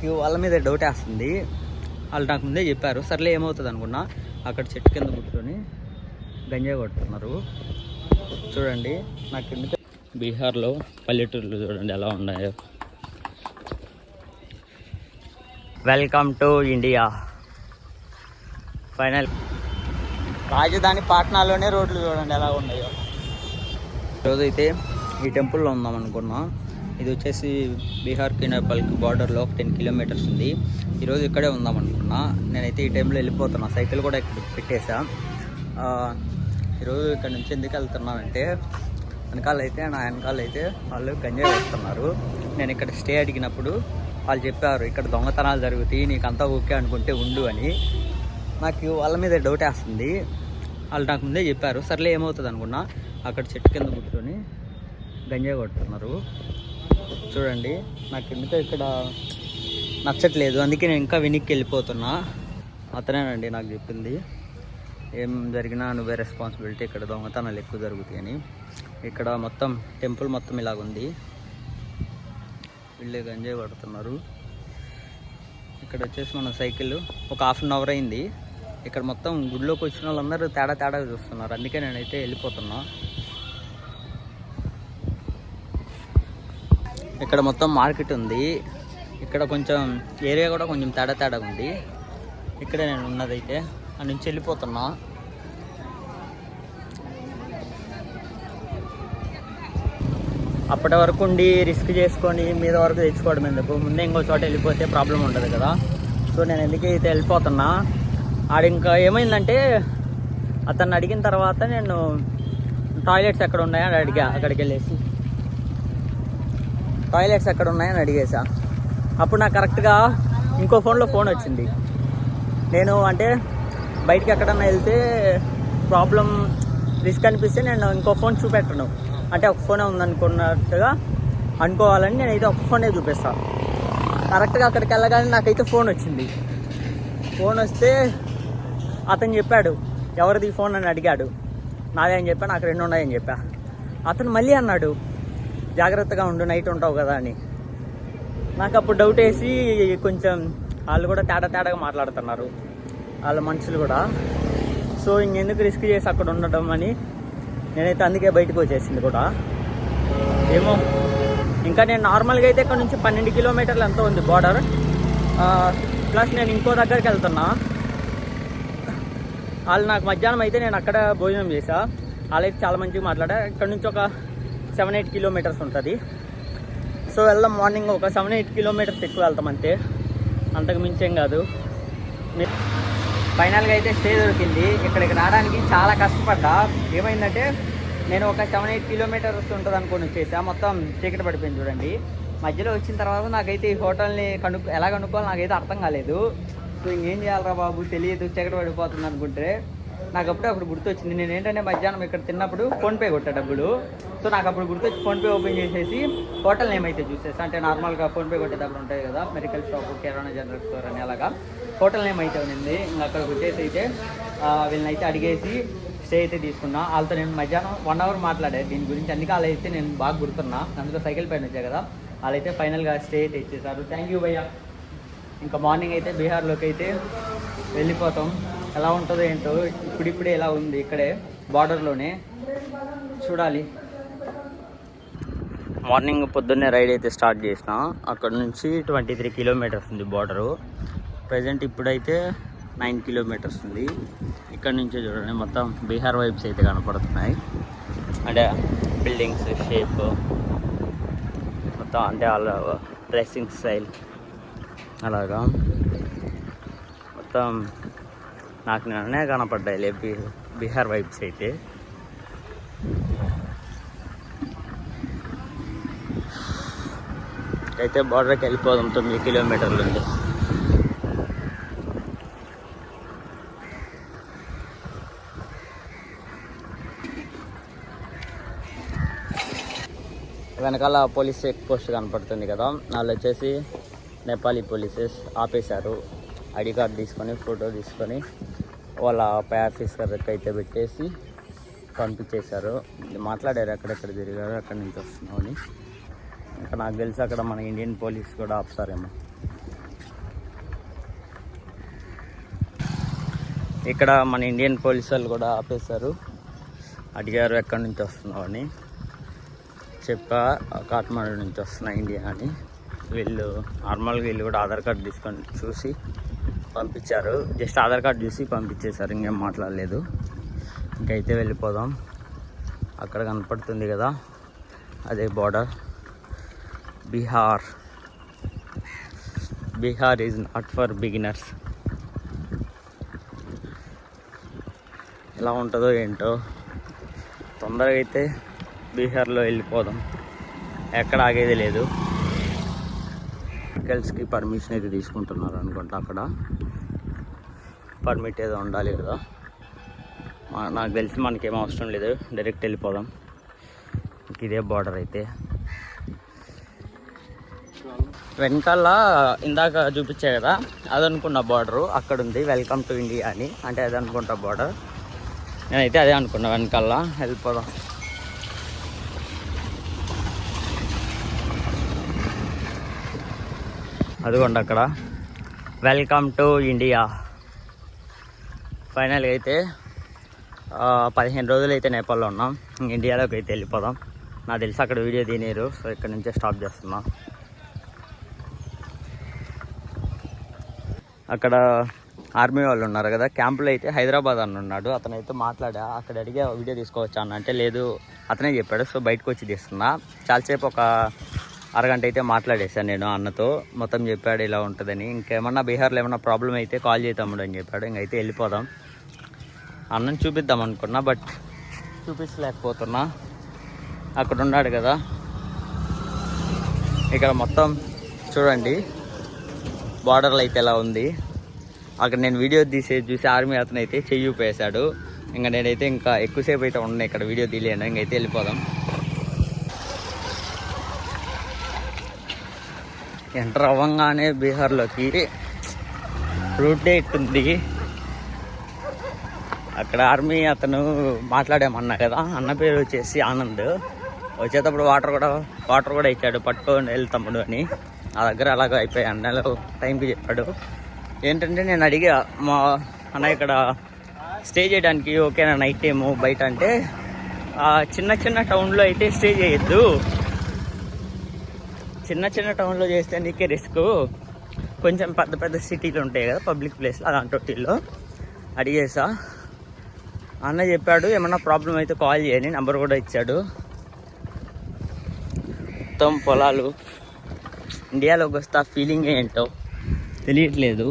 నాకు వాళ్ళ మీద డౌట్ వేస్తుంది. వాళ్ళు నాకు ముందే చెప్పారు. సర్లే ఏమవుతుంది అనుకున్నా. అక్కడ చెట్టు కింద కూర్చొని గంజాయి కొడుతున్నారు. చూడండి నాకు ఎందుకు బీహార్లో పల్లెటూర్లు చూడండి ఎలా ఉన్నాయో. Welcome to India. ఫైనల్ రాజధాని పాట్నాలోనే రోడ్లు చూడండి ఎలా ఉన్నాయో. ఈరోజు అయితే ఈ టెంపుల్లో ఉందాం అనుకున్నా. ఇది వచ్చేసి బీహార్కి నేపాల్కి బార్డర్లో 10 కిలోమీటర్స్ ఉంది. ఈరోజు ఇక్కడే ఉందాం అనుకున్నా. నేనైతే ఈ టైంలో వెళ్ళిపోతున్నా. సైకిల్ కూడా ఇక్కడ పెట్టేసా. ఈరోజు ఇక్కడ నుంచి ఎందుకు వెళ్తున్నానంటే నా వెనకాలైతే వాళ్ళు గంజాయి వేస్తున్నారు. నేను ఇక్కడ స్టే అడిగినప్పుడు వాళ్ళు చెప్పారు ఇక్కడ దొంగతనాలు జరుగుతాయి, నీకు అంతా ఓకే అనుకుంటే ఉండు అని. నాకు వాళ్ళ మీద డౌట్ వేస్తుంది. వాళ్ళు నాకు ముందే చెప్పారు. సర్లే ఏమవుతుంది అనుకున్నా. అక్కడ చెట్టు కింద కూర్చొని గంజాయి కొడుతున్నారు. చూడండి నాకు ఎందుకో ఇక్కడ నచ్చట్లేదు. అందుకే నేను ఇంకా వెనక్కి వెళ్ళిపోతున్నా. అతనేనండి నాకు చెప్పింది, ఏం జరిగినా నువ్వే రెస్పాన్సిబిలిటీ, ఇక్కడ దొంగతనాలు ఎక్కువ జరుగుతాయి అని. ఇక్కడ మొత్తం టెంపుల్ మొత్తం ఇలాగుంది. వీళ్ళే గంజాయి పడుతున్నారు. ఇక్కడ వచ్చేసి మన సైకిల్ ఒక ½ అవర్ అయింది. ఇక్కడ మొత్తం గుడిలోకి వచ్చిన వాళ్ళందరూ తేడాగా చూస్తున్నారు. అందుకే నేనైతే వెళ్ళిపోతున్నా. ఇక్కడ మొత్తం మార్కెట్ ఉంది. ఇక్కడ కొంచెం ఏరియా కూడా కొంచెం తేడాగా ఉంది. ఇక్కడే నేను ఉన్నదైతే అక్కడి నుంచి వెళ్ళిపోతున్నా. అప్పటి వరకు ఉండి రిస్క్ చేసుకొని మీద వరకు తెచ్చుకోవడం ఎందుకు, ముందే ఇంకో చోట వెళ్ళిపోతే ప్రాబ్లం ఉండదు కదా. సో నేను ఎందుకు అయితే వెళ్ళిపోతున్నా. ఇంకా ఏమైందంటే అతన్ని అడిగిన తర్వాత నేను టాయిలెట్స్ ఎక్కడ ఉన్నాయని అడిగా. అక్కడికి వెళ్ళేసి టాయిలెట్స్ ఎక్కడ ఉన్నాయని అడిగేసా. అప్పుడు నాకు కరెక్ట్గా ఇంకో ఫోన్లో ఫోన్ వచ్చింది. నేను అంటే బయటికి ఎక్కడన్నా వెళ్తే ప్రాబ్లం రిస్క్ అనిపిస్తే నేను ఇంకో ఫోన్ చూపెట్టను. అంటే ఒక ఫోనే ఉందనుకున్నట్టుగా అనుకోవాలని నేనైతే ఒక ఫోనే చూపిస్తాను. కరెక్ట్గా అక్కడికి వెళ్ళగానే నాకైతే ఫోన్ వచ్చింది. ఫోన్ వస్తే అతను చెప్పాడు ఎవరిది ఫోన్ అని అడిగాడు. నాదే అని చెప్పా. నాకు 2 ఉన్నాయని చెప్పా. అతను మళ్ళీ అన్నాడు జాగ్రత్తగా ఉండు, నైట్ ఉంటావు కదా అని. నాకు అప్పుడు డౌట్ వేసి కొంచెం వాళ్ళు కూడా తేడాగా మాట్లాడుతున్నారు వాళ్ళ మనుషులు కూడా. సో ఇంకెందుకు రిస్క్ చేసి అక్కడ ఉండటం అని నేనైతే అందుకే బయటకు వచ్చేసింది కూడా. ఏమో ఇంకా నేను నార్మల్గా అయితే ఇక్కడ నుంచి 12 కిలోమీటర్లు ఎంతో ఉంది బార్డర్. ప్లస్ నేను ఇంకో దగ్గరికి వెళ్తున్నా. వాళ్ళు నాకు మధ్యాహ్నం అయితే నేను అక్కడ భోజనం చేశా. వాళ్ళైతే చాలా మంచిగా మాట్లాడా. ఇక్కడ నుంచి ఒక 7-8 కిలోమీటర్స్ ఉంటుంది. సో వెళ్దాం. మార్నింగ్ ఒక 7-8 కిలోమీటర్స్ ఎక్కువ వెళ్తాం అంతే, అంతకు మించేం కాదు. ఫైనల్గా అయితే స్టే దొరికింది. ఇక్కడికి రావడానికి చాలా కష్టపడ్డా. ఏమైందంటే నేను ఒక 7-8 కిలోమీటర్స్ ఉంటుంది అనుకుని వచ్చేసా. మొత్తం చీకటి పడిపోయింది చూడండి. మధ్యలో వచ్చిన తర్వాత నాకైతే ఈ హోటల్ని ఎలా కనుక్కోవాలి నాకైతే అర్థం కాలేదు. సో ఇంకేం చేయాలరా బాబు తెలియదు, చీకటి పడిపోతుంది అనుకుంటే నాకు అప్పుడు గుర్తొచ్చింది. నేను ఏంటంటే మధ్యాహ్నం ఇక్కడ తిన్నప్పుడు ఫోన్పే కొట్టా డబ్బులు. సో నాకు అప్పుడు గుర్తొచ్చి ఫోన్పే ఓపెన్ చేసేసి హోటల్ నేమ్ అయితే చూసేసా. అంటే నార్మల్గా ఫోన్పే కొట్టేటప్పుడు ఉంటాయి కదా, మెడికల్ షాప్, కిరాణా జనరల్ స్టోర్ అని అలాగా హోటల్ నేమ్ అయితే ఉంది. ఇంకా అక్కడికి వచ్చేసి అయితే వీళ్ళని అయితే అడిగేసి స్టే అయితే తీసుకున్నా. వాళ్ళతో నేను మధ్యాహ్నం 1 అవర్ మాట్లాడాను దీని గురించి. అందుకే వాళ్ళైతే నేను బాగా గుర్తున్నా. అందులో సైకిల్ పైన వచ్చాయి కదా, వాళ్ళైతే ఫైనల్గా స్టే అయితే ఇచ్చేసారు. థ్యాంక్ యూ భయ్యా. ఇంకా మార్నింగ్ అయితే బీహార్లోకి అయితే వెళ్ళిపోతాం. ఎలా ఉంటుందో ఏంటో, ఇప్పుడిప్పుడే ఎలా ఉంది ఇక్కడే బార్డర్లోనే చూడాలి. మార్నింగ్ పొద్దున్నే రైడ్ అయితే స్టార్ట్ చేసిన. అక్కడ నుంచి 23 కిలోమీటర్స్ ఉంది బార్డరు. ప్రజెంట్ ఇప్పుడైతే 9 కిలోమీటర్స్ ఉంది. ఇక్కడ నుంచి చూడండి మొత్తం బీహార్ వైబ్స్ అయితే కనపడుతున్నాయి. అంటే బిల్డింగ్స్ షేప్ మొత్తం, అంటే వాళ్ళ డ్రెస్సింగ్ స్టైల్ అలాగా మొత్తం నాకు నేనే కనపడ్డాయి బీహార్ వైబ్స్ అయితే. అయితే బార్డర్కి వెళ్ళిపోదాం. 9 కిలోమీటర్లు ఉంది. వెనకాల పోలీస్ చెక్ పోస్ట్ కనపడుతుంది కదా, వాళ్ళు వచ్చేసి నేపాలీ పోలీసెస్ ఆపేశారు. ఐడి కార్డు తీసుకొని ఫోటో తీసుకొని వాళ్ళ పై ఆఫీసర్కి అయితే పెట్టేసి పంపించేశారు. మాట్లాడారు ఎక్కడెక్కడ తిరిగారు, అక్కడి నుంచి వస్తున్నామని. ఇంకా నాకు తెలిసి అక్కడ మన ఇండియన్ పోలీస్ కూడా ఆపుతారేమో ఇక్కడ మన ఇండియన్ పోలీసు వాళ్ళు కూడా ఆపేశారు. అడిగారు ఎక్కడి నుంచి వస్తున్నావు అని. చెప్పా కాఠ్మండు నుంచి వస్తున్నా ఇండియా అని. వీళ్ళు నార్మల్గా వీళ్ళు కూడా ఆధార్ కార్డు తీసుకొని చూసి పంపించారు. జస్ట్ ఆధార్ కార్డు చూసి పంపించేశారు, ఇంకేం మాట్లాడలేదు. ఇంకైతే వెళ్ళిపోదాం. అక్కడ కనపడుతుంది కదా, అదే border. Bihar is not for beginners. ఎలా ఉంటుందో ఏంటో. తొందరగా అయితే బీహార్లో వెళ్ళిపోదాం, ఎక్కడ ఆగేది లేదు. వెహికల్స్కి పర్మిషన్ అయితే తీసుకుంటున్నారు అనుకుంటా. అక్కడ పర్మిట్ ఏదో ఉండాలి కదా. నాకు తెలిసి మనకేం అవసరం లేదు, డైరెక్ట్ వెళ్ళిపోదాం. ఇదే బార్డర్ అయితే. వెనకాల ఇందాక చూపించే కదా, అది అనుకున్న బార్డరు అక్కడ ఉంది, వెల్కమ్ టు ఇండియా అని. అంటే అది అనుకుంటా బార్డర్. నేనైతే అదే అనుకున్నా. వెనకాల వెళ్ళిపోదాం. అదిగోండి అక్కడ వెల్కమ్ టు ఇండియా. ఫైనల్గా అయితే 15 రోజులు అయితే నేపాల్లో ఉన్నాం. ఇండియాలోకి అయితే వెళ్ళిపోదాం. నాకు తెలిసి అక్కడ వీడియో తీయలేరు, సో ఇక్కడ నుంచే స్టాప్ చేస్తున్నా. అక్కడ ఆర్మీ వాళ్ళు ఉన్నారు కదా క్యాంపులో. అయితే హైదరాబాద్ అన్న ఉన్నాడు, అతనైతే మాట్లాడా. అక్కడ అడిగే వీడియో తీసుకోవచ్చా అన్న అంటే లేదు అతనే చెప్పాడు. సో బయటకు వచ్చి తీస్తున్నా. చాలాసేపు ఒక అరగంట అయితే మాట్లాడేశాను నేను అన్నతో. మొత్తం చెప్పాడు ఇలా ఉంటుందని. ఇంకేమన్నా బీహార్లో ఏమన్నా ప్రాబ్లం అయితే కాల్ చేద్దాము అని చెప్పాడు. ఇంకైతే వెళ్ళిపోదాం. అన్నని చూపిద్దాం అనుకున్నా, బట్ చూపించలేకపోతున్నా. అక్కడ ఉన్నాడు కదా. ఇక్కడ మొత్తం చూడండి బార్డర్లో అయితే ఎలా ఉంది. అక్కడ నేను వీడియో చూసి ఆర్మీ అతను అయితే చెయ్యి ఊపేశాడు. ఇంకా నేనైతే ఇంకా ఎక్కువసేపు అయితే ఉన్నాయి ఇక్కడ, వీడియో తీయలేను. ఇంకైతే వెళ్ళిపోదాం. ఎంటర్ అవ్వగానే బీహార్లోకి రూట్ ఇట్టుంది. అక్కడ ఆర్మీ అతను మాట్లాడామన్నా కదా, అన్న పేరు వచ్చేసి ఆనంద్. వచ్చేటప్పుడు వాటర్ కూడా ఇచ్చాడు, పట్టుకొని వెళ్తాముడు అని. నా దగ్గర అలాగ అయిపోయాయి. అన్నలో టైంకి చెప్పాడు. ఏంటంటే నేను అడిగా మా అన్న ఇక్కడ స్టే చేయడానికి ఓకేనా నైట్ టైము బయట అంటే, చిన్న టౌన్లో అయితే స్టే చేయొద్దు, చిన్న టౌన్లో చేస్తే నీకే రిస్క్. కొంచెం పెద్ద సిటీలు ఉంటాయి కదా పబ్లిక్ ప్లేస్లో, అలాంటి వాటిల్లో అడిగేసా. అన్న చెప్పాడు ఏమన్నా ప్రాబ్లం అయితే కాల్ చేయని, నెంబర్ కూడా ఇచ్చాడు. మొత్తం పొలాలు. ఇండియాలోకి వస్తే ఆ ఫీలింగ్ ఏంటో తెలియట్లేదు.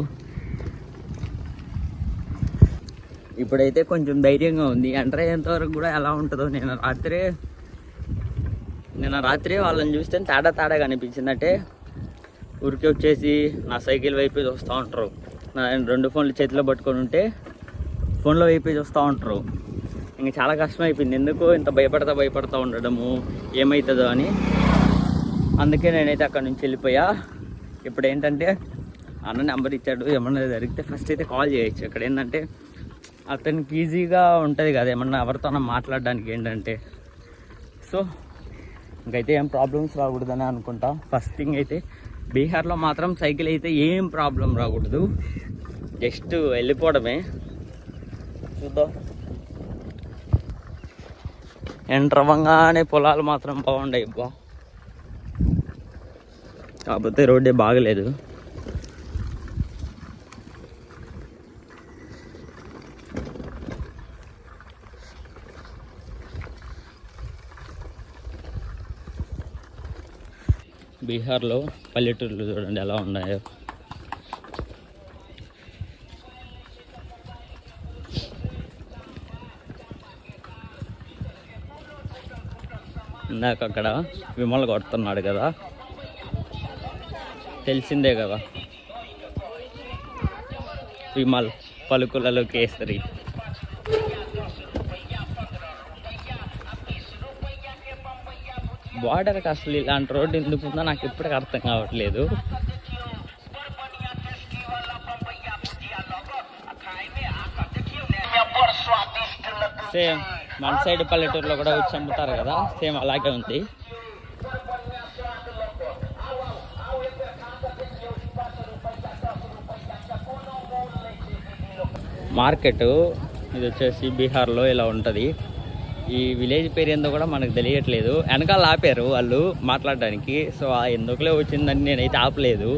ఇప్పుడైతే కొంచెం ధైర్యంగా ఉంది. ఎంటర్ అయ్యేంత వరకు కూడా ఎలా ఉంటుందో. నిన్న రాత్రి వాళ్ళని చూస్తే తేడాగా అనిపించింది. అంటే ఊరికే వచ్చేసి నా సైకిల్ వైపు వస్తూ ఉంటారు. నేను 2 ఫోన్లు చేతిలో పట్టుకొని ఉంటే ఫోన్లో వైపు వస్తూ ఉంటారు. ఇంకా చాలా కష్టం అయిపోయింది. ఎందుకు ఇంత భయపడతా ఉండడము, ఏమవుతుందో అని. అందుకే నేనైతే అక్కడ నుంచి వెళ్ళిపోయా. ఇప్పుడు ఏంటంటే అన్న నెంబర్ ఇచ్చాడు, ఏమన్నా జరిగితే ఫస్ట్ అయితే కాల్ చేయొచ్చు. ఇక్కడ ఏంటంటే అతనికి ఈజీగా ఉంటుంది కదా ఏమన్నా ఎవరితోనో మాట్లాడడానికి. ఏంటంటే సో ఇంకైతే ఏం ప్రాబ్లమ్స్ రాకూడదని అనుకుంటా. ఫస్ట్ థింగ్ అయితే బీహార్లో మాత్రం సైకిల్ అయితే ఏం ప్రాబ్లం రాకూడదు, జస్ట్ వెళ్ళిపోవడమే. చూద్దాం. ఎంటర్ అవ్వగానే పొలాలు మాత్రం బాగుంటాయి. కాకపోతే రోడ్డే బాగలేదు. బీహార్లో పల్లెటూర్లు చూడండి ఎలా ఉన్నాయో. ఇందాక అక్కడ విమల్ కొడుతున్నాడు కదా, తెలిసిందే కదా. విమల్ పలుకులలో కేసరి. బార్డర్కి అసలు ఇలాంటి రోడ్డు ఎందుకు ఉందో నాకు ఇప్పటికీ అర్థం కావట్లేదు. సేమ్ మన సైడ్ పల్లెటూరులో కూడా వచ్చి అమ్ముతారు కదా, సేమ్ అలాగే ఉంది. మార్కెట్ ఇది వచ్చేసి బీహార్లో ఇలా ఉంటుంది. ఈ విలేజ్ పేరు ఏందో కూడా మనకు తెలియట్లేదు. వెనకాల ఆపారు వాళ్ళు మాట్లాడడానికి. సో ఎందుకులే వచ్చిందని నేనైతే ఆపలేదు.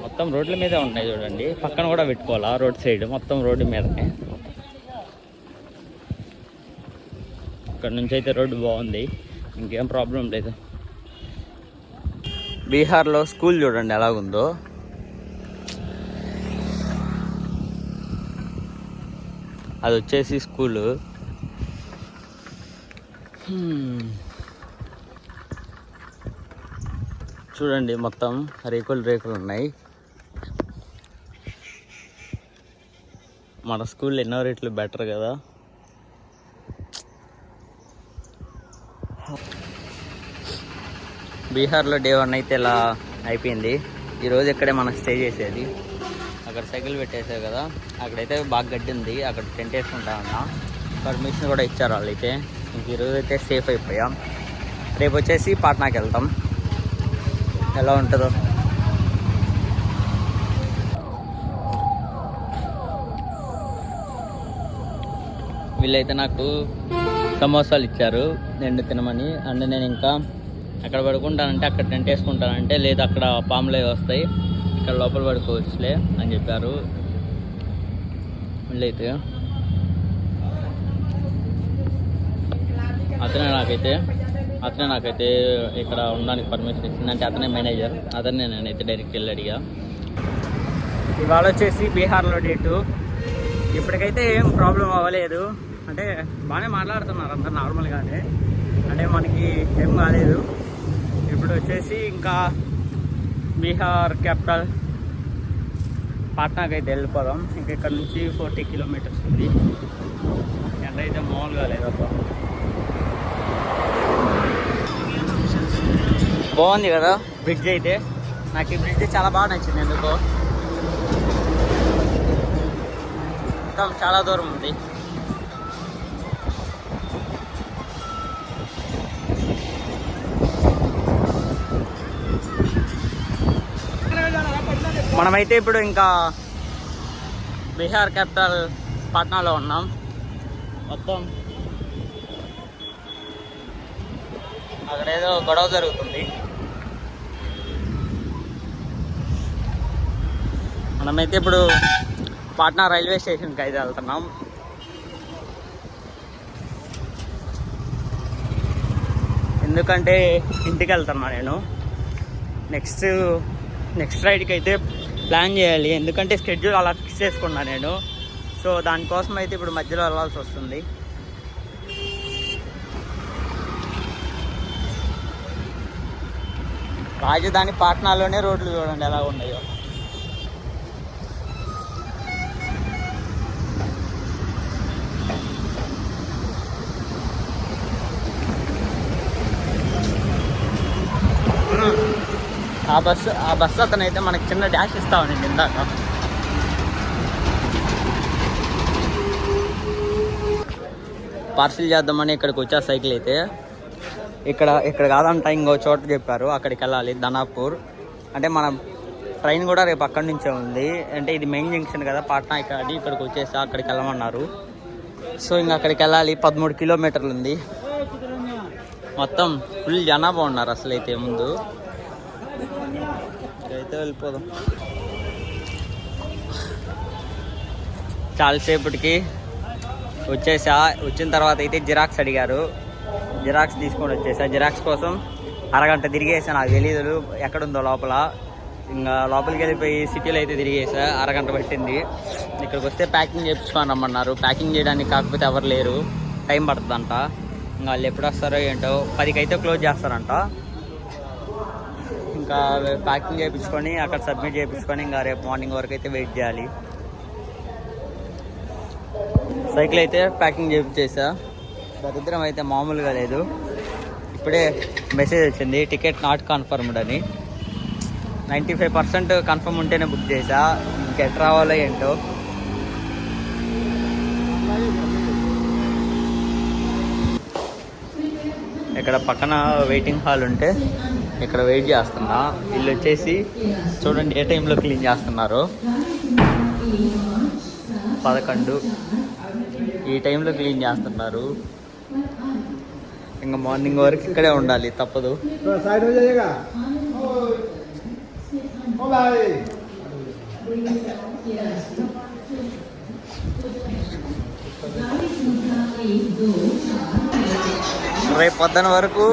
మొత్తం రోడ్ల మీదే ఉన్నాయి చూడండి. పక్కన కూడా పెట్టుకోవాలా రోడ్ సైడ్, మొత్తం రోడ్డు మీదనే. ఇక్కడ నుంచి అయితే రోడ్డు బాగుంది, ఇంకేం ప్రాబ్లం లేదు. బీహార్లో స్కూల్ చూడండి ఎలాగుందో. అది వచ్చేసి స్కూలు. చూడండి మొత్తం రేకులు ఉన్నాయి. మన స్కూల్ ఎన్నో రేట్లు బెటర్ కదా. బీహార్లో డే 1 అయితే ఇలా అయిపోయింది. ఈరోజు ఇక్కడే మనం స్టే చేసేది. అక్కడ సైకిల్ పెట్టేసారు కదా, అక్కడైతే బాగా గడ్డి ఉంది. అక్కడ టెంట్ వేసుకుంటామన్నా. పర్మిషన్ కూడా ఇచ్చారు వాళ్ళు. అయితే ఇంక ఈరోజు అయితే సేఫ్ అయిపోయాం. రేపు వచ్చేసి పాట్నాకి వెళ్తాం. ఎలా ఉంటుందో. వీళ్ళైతే నాకు సమోసాలు ఇచ్చారు 2 తినమని. అండ్ నేను ఇంకా అక్కడ పడుకుంటానంటే, అక్కడ టెంట్ వేసుకుంటానంటే, లేదు అక్కడ పాములే వస్తాయి, ఇక్కడ లోపల పడుకోవచ్చులే అని చెప్పారు వీళ్ళైతే. అతనే నాకైతే ఇక్కడ ఉండడానికి పర్మిషన్ ఇచ్చింది. అంటే అతనే మేనేజర్. అతనే నేనైతే డైరెక్ట్ వెళ్ళి అడిగా. ఇవాళ వచ్చేసి బీహార్లో డేటు. ఇప్పటికైతే ఏం ప్రాబ్లం అవ్వలేదు. అంటే బాగానే మాట్లాడుతున్నారు అంతా నార్మల్గానే. అంటే మనకి ఏం కాలేదు. ఇప్పుడు వచ్చేసి ఇంకా బీహార్ క్యాపిటల్ పాట్నాకి అయితే వెళ్ళిపోదాం. ఇంకా ఇక్కడ నుంచి 40 కిలోమీటర్స్ ఉంది. ఎండ అయితే మామూలుగా లేదబ్బా. బాగుంది కదా బ్రిడ్జ్ అయితే. నాకు ఈ బ్రిడ్జ్ చాలా బాగా నచ్చింది ఎందుకో. మొత్తం చాలా దూరం ఉంది. మనమైతే ఇప్పుడు ఇంకా బీహార్ క్యాపిటల్ పాట్నాలో ఉన్నాం. మొత్తం అక్కడ ఏదో గొడవ జరుగుతుంది. మనమైతే ఇప్పుడు పాట్నా రైల్వే స్టేషన్కి అయితే వెళ్తున్నాం. ఎందుకంటే ఇంటికి వెళ్తున్నా నేను. నెక్స్ట్ రైడ్కి అయితే ప్లాన్ చేయాలి. ఎందుకంటే స్కెడ్యూల్ అలా ఫిక్స్ చేసుకున్నా నేను. సో దానికోసం అయితే ఇప్పుడు మధ్యలో వెళ్ళాల్సి వస్తుంది. రాజధాని పాట్నాలోనే రోడ్లు చూడండి ఎలా ఉన్నాయో. ఆ బస్సు అతనైతే మనకి చిన్న డాష్ ఇస్తామని ఇందాక. పార్సిల్ చేద్దామని ఇక్కడికి వచ్చా సైకిల్ అయితే. ఇక్కడ కాదంట, ఇంకో చోట చెప్పారు అక్కడికి వెళ్ళాలి, ధనాపూర్. అంటే మన ట్రైన్ కూడా రేపు అక్కడి నుంచే ఉంది. అంటే ఇది మెయిన్ జంక్షన్ కదా పాట్నా. ఇక్కడికి వచ్చేసా అక్కడికి వెళ్ళమన్నారు. సో ఇంకా అక్కడికి వెళ్ళాలి. 13 కిలోమీటర్లు ఉంది. మొత్తం ఫుల్ జనాభా ఉన్నారు అసలు అయితే. ముందు అయితే వెళ్ళిపోదాం. చాలాసేపటికి వచ్చేసా. వచ్చిన తర్వాత అయితే జిరాక్స్ అడిగారు. జిరాక్స్ తీసుకొని వచ్చేసా. జిరాక్స్ కోసం అరగంట తిరిగేసా. నాకు తెలీదు ఎక్కడుందో లోపల. ఇంకా లోపలికి వెళ్ళిపోయి సిటీలో అయితే తిరిగేసా. అరగంట పట్టింది. ఇక్కడికి వస్తే ప్యాకింగ్ చేయించుకొని రమ్మన్నారు. ప్యాకింగ్ చేయడానికి కాకపోతే ఎవరు లేరు, టైం పడుతుందంట. ఇంకా వాళ్ళు ఎప్పుడు వస్తారో ఏంటో. 10కి అయితే క్లోజ్ చేస్తారంట. ఇంకా ప్యాకింగ్ చేయించుకొని అక్కడ సబ్మిట్ చేయించుకొని ఇంకా రేపు మార్నింగ్ వరకు అయితే వెయిట్ చేయాలి. సైకిల్ అయితే ప్యాకింగ్ చేయించేసా. దరిద్రం అయితే మామూలుగా లేదు. ఇప్పుడే మెసేజ్ వచ్చింది టికెట్ నాట్ కన్ఫర్మ్డ్ అని. 95% కన్ఫర్మ్ ఉంటేనే బుక్ చేసా. ఇంకెట్ రావాలో ఏంటో. ఇక్కడ పక్కన వెయిటింగ్ హాల్ ఉంటే ఇక్కడ వెయిట్ చేస్తున్నా. వీళ్ళు వచ్చేసి చూడండి ఏ టైంలో క్లీన్ చేస్తున్నారు. 11 ఈ టైంలో క్లీన్ చేస్తున్నారు. ఇంకా మార్నింగ్ వరకు ఇక్కడే ఉండాలి, తప్పదు. రేపు పొద్దున వరకు,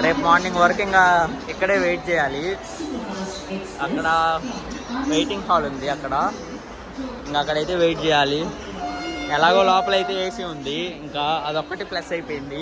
రేపు మార్నింగ్ వరకు ఇంకా ఇక్కడే వెయిట్ చేయాలి. అక్కడ వెయిటింగ్ హాల్ ఉంది, అక్కడ ఇంకా అక్కడైతే వెయిట్ చేయాలి. ఎలాగో లోపలైతే ఏసీ ఉంది, ఇంకా అదొక్కటి ప్లస్ అయిపోయింది.